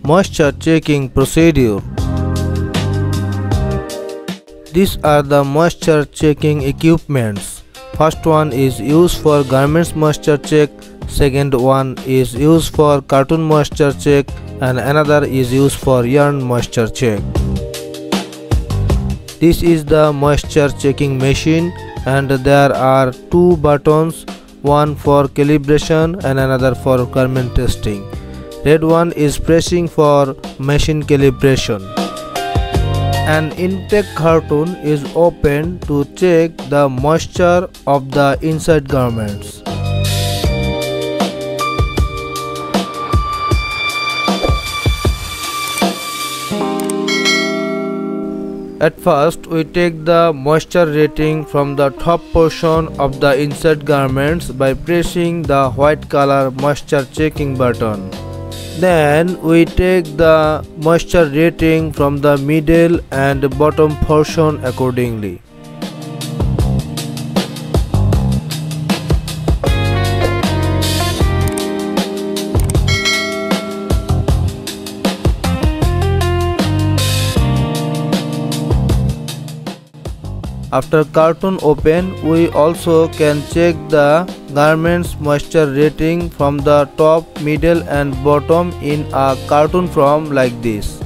Moisture checking procedure. These are the moisture checking equipments. First one is used for garments moisture check, second one is used for cartoon moisture check, and another is used for yarn moisture check. This is the moisture checking machine, and there are two buttons, one for calibration and another for garment testing. Red one is pressing for machine calibration. An intake cartoon is opened to check the moisture of the inside garments. At first, we take the moisture rating from the top portion of the inside garments by pressing the white color moisture checking button. Then we take the moisture rating from the middle and bottom portion accordingly. After cartoon open, we also can check the garments moisture rating from the top, middle and bottom in a cartoon form like this.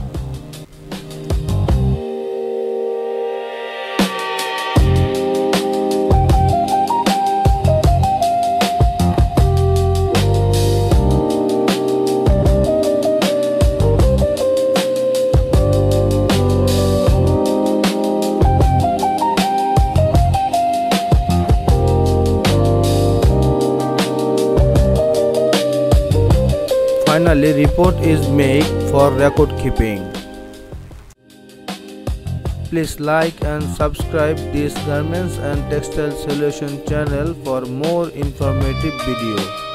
Finally, report is made for record keeping. Please like and subscribe this Garments and Textile Solution channel for more informative videos.